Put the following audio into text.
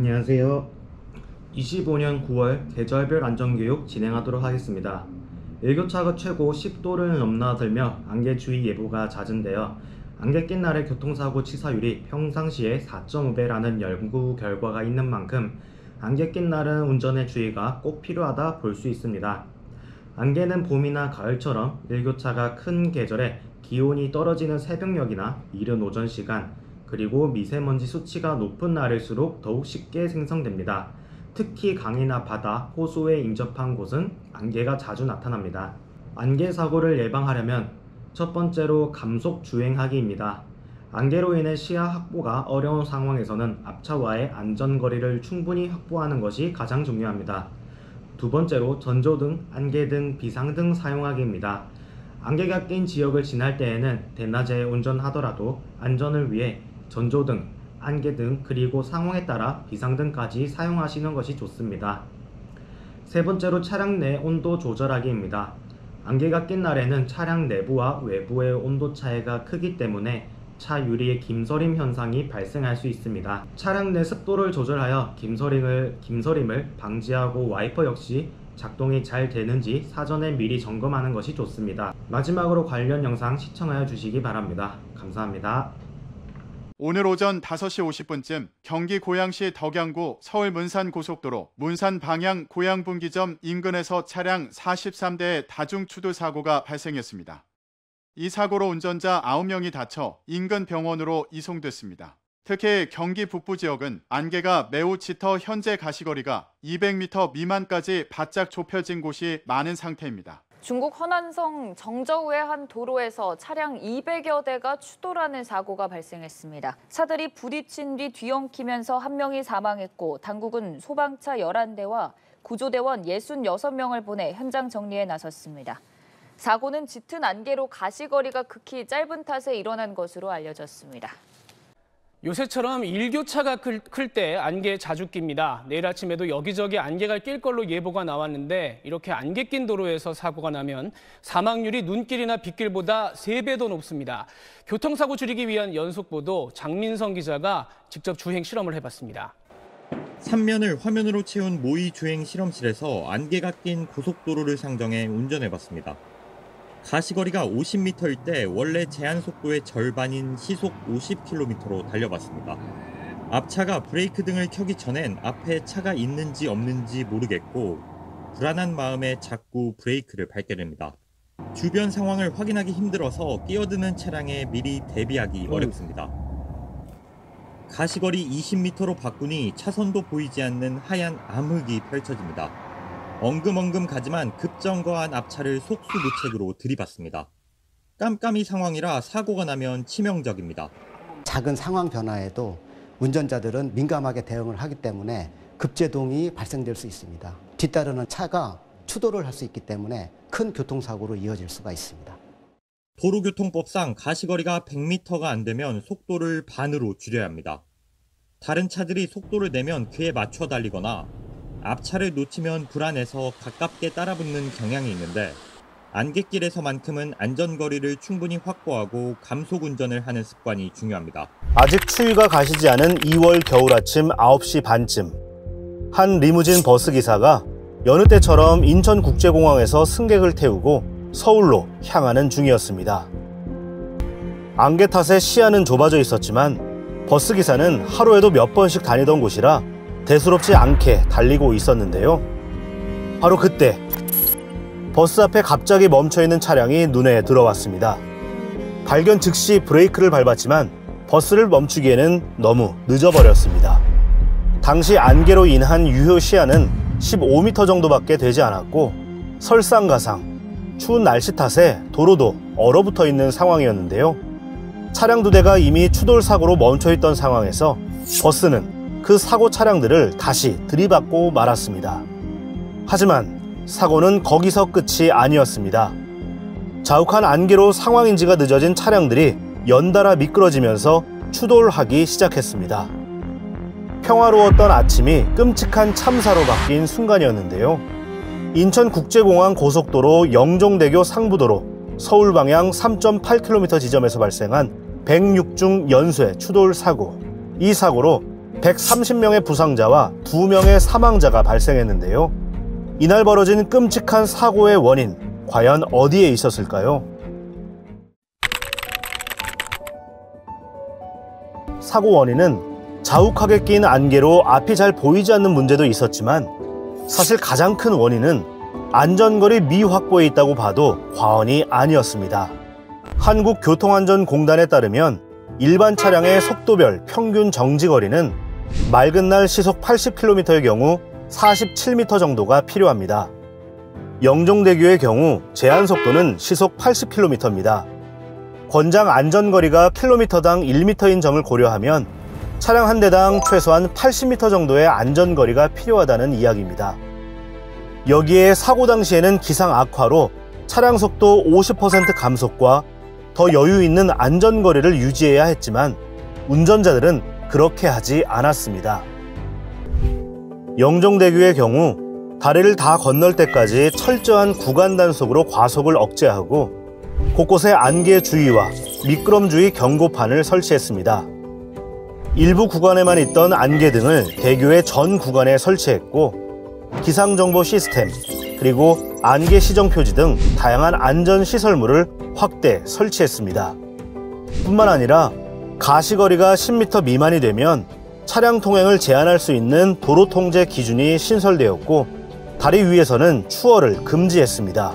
안녕하세요. 25년 9월 계절별 안전교육 진행하도록 하겠습니다. 일교차가 최고 10도를 넘나들며 안개 주의 예보가 잦은데요. 안개 낀 날의 교통사고 치사율이 평상시에 4.5배라는 연구 결과가 있는 만큼 안개 낀 날은 운전의 주의가 꼭 필요하다 볼 수 있습니다. 안개는 봄이나 가을처럼 일교차가 큰 계절에 기온이 떨어지는 새벽녘이나 이른 오전 시간, 그리고 미세먼지 수치가 높은 날일수록 더욱 쉽게 생성됩니다. 특히 강이나 바다, 호수에 인접한 곳은 안개가 자주 나타납니다. 안개 사고를 예방하려면 첫 번째로 감속 주행하기입니다. 안개로 인해 시야 확보가 어려운 상황에서는 앞차와의 안전거리를 충분히 확보하는 것이 가장 중요합니다. 두 번째로 전조등, 안개등, 비상등 사용하기입니다. 안개가 낀 지역을 지날 때에는 대낮에 운전하더라도 안전을 위해 전조등, 안개등, 그리고 상황에 따라 비상등까지 사용하시는 것이 좋습니다. 세 번째로 차량 내 온도 조절하기입니다. 안개가 낀 날에는 차량 내부와 외부의 온도 차이가 크기 때문에 차 유리에 김서림 현상이 발생할 수 있습니다. 차량 내 습도를 조절하여 김서림을 방지하고 와이퍼 역시 작동이 잘 되는지 사전에 미리 점검하는 것이 좋습니다. 마지막으로 관련 영상 시청하여 주시기 바랍니다. 감사합니다. 오늘 오전 5시 50분쯤 경기 고양시 덕양구 서울 문산 고속도로 문산 방향 고양분기점 인근에서 차량 43대의 다중 추돌 사고가 발생했습니다. 이 사고로 운전자 9명이 다쳐 인근 병원으로 이송됐습니다. 특히 경기 북부 지역은 안개가 매우 짙어 현재 가시거리가 200m 미만까지 바짝 좁혀진 곳이 많은 상태입니다. 중국 허난성 정저우의 한 도로에서 차량 200여 대가 추돌하는 사고가 발생했습니다. 차들이 부딪힌 뒤 뒤엉키면서 한 명이 사망했고 당국은 소방차 11대와 구조대원 66명을 보내 현장 정리에 나섰습니다. 사고는 짙은 안개로 가시거리가 극히 짧은 탓에 일어난 것으로 알려졌습니다. 요새처럼 일교차가 클 때 안개 자주 낍니다. 내일 아침에도 여기저기 안개가 낄 걸로 예보가 나왔는데 이렇게 안개 낀 도로에서 사고가 나면 사망률이 눈길이나 빗길보다 3배 더 높습니다. 교통사고 줄이기 위한 연속보도 장민성 기자가 직접 주행 실험을 해봤습니다. 3면을 화면으로 채운 모의 주행 실험실에서 안개가 낀 고속도로를 상정해 운전해봤습니다. 가시거리가 50m일 때 원래 제한 속도의 절반인 시속 50km로 달려봤습니다. 앞차가 브레이크 등을 켜기 전엔 앞에 차가 있는지 없는지 모르겠고 불안한 마음에 자꾸 브레이크를 밟게 됩니다. 주변 상황을 확인하기 힘들어서 끼어드는 차량에 미리 대비하기 어렵습니다. 가시거리 20m로 바꾸니 차선도 보이지 않는 하얀 암흑이 펼쳐집니다. 엉금엉금 가지만 급정거한 앞차를 속수무책으로 들이받습니다. 깜깜이 상황이라 사고가 나면 치명적입니다. 작은 상황 변화에도 운전자들은 민감하게 대응을 하기 때문에 급제동이 발생될 수 있습니다. 뒤따르는 차가 추돌을 할 수 있기 때문에 큰 교통사고로 이어질 수가 있습니다. 도로교통법상 가시거리가 100m가 안 되면 속도를 반으로 줄여야 합니다. 다른 차들이 속도를 내면 그에 맞춰 달리거나 앞차를 놓치면 불안해서 가깝게 따라붙는 경향이 있는데 안갯길에서만큼은 안전거리를 충분히 확보하고 감속 운전을 하는 습관이 중요합니다. 아직 추위가 가시지 않은 2월 겨울 아침 9시 반쯤 한 리무진 버스 기사가 여느 때처럼 인천국제공항에서 승객을 태우고 서울로 향하는 중이었습니다. 안개 탓에 시야는 좁아져 있었지만 버스 기사는 하루에도 몇 번씩 다니던 곳이라 대수롭지 않게 달리고 있었는데요. 바로 그때 버스 앞에 갑자기 멈춰있는 차량이 눈에 들어왔습니다. 발견 즉시 브레이크를 밟았지만 버스를 멈추기에는 너무 늦어버렸습니다. 당시 안개로 인한 유효 시야는 15m 정도밖에 되지 않았고 설상가상, 추운 날씨 탓에 도로도 얼어붙어 있는 상황이었는데요. 차량 2대가 이미 추돌 사고로 멈춰있던 상황에서 버스는 그 사고 차량들을 다시 들이받고 말았습니다. 하지만 사고는 거기서 끝이 아니었습니다. 자욱한 안개로 상황인지가 늦어진 차량들이 연달아 미끄러지면서 추돌하기 시작했습니다. 평화로웠던 아침이 끔찍한 참사로 바뀐 순간이었는데요. 인천국제공항 고속도로 영종대교 상부도로 서울 방향 3.8km 지점에서 발생한 106중 연쇄 추돌 사고. 이 사고로 130명의 부상자와 2명의 사망자가 발생했는데요. 이날 벌어진 끔찍한 사고의 원인, 과연 어디에 있었을까요? 사고 원인은 자욱하게 낀 안개로 앞이 잘 보이지 않는 문제도 있었지만 사실 가장 큰 원인은 안전거리 미확보에 있다고 봐도 과언이 아니었습니다. 한국교통안전공단에 따르면 일반 차량의 속도별 평균 정지거리는 맑은 날 시속 80km의 경우 47m 정도가 필요합니다. 영종대교의 경우 제한 속도는 시속 80km입니다. 권장 안전거리가 킬로미터당 1m인 점을 고려하면 차량 한 대당 최소한 80m 정도의 안전거리가 필요하다는 이야기입니다. 여기에 사고 당시에는 기상 악화로 차량 속도 50% 감속과 더 여유 있는 안전거리를 유지해야 했지만 운전자들은 그렇게 하지 않았습니다. 영종대교의 경우 다리를 다 건널 때까지 철저한 구간 단속으로 과속을 억제하고 곳곳에 안개 주의와 미끄럼 주의 경고판을 설치했습니다. 일부 구간에만 있던 안개등을 대교의 전 구간에 설치했고 기상정보 시스템 그리고 안개 시정 표지 등 다양한 안전시설물을 확대 설치했습니다. 뿐만 아니라 가시거리가 10m 미만이 되면 차량 통행을 제한할 수 있는 도로 통제 기준이 신설되었고 다리 위에서는 추월을 금지했습니다.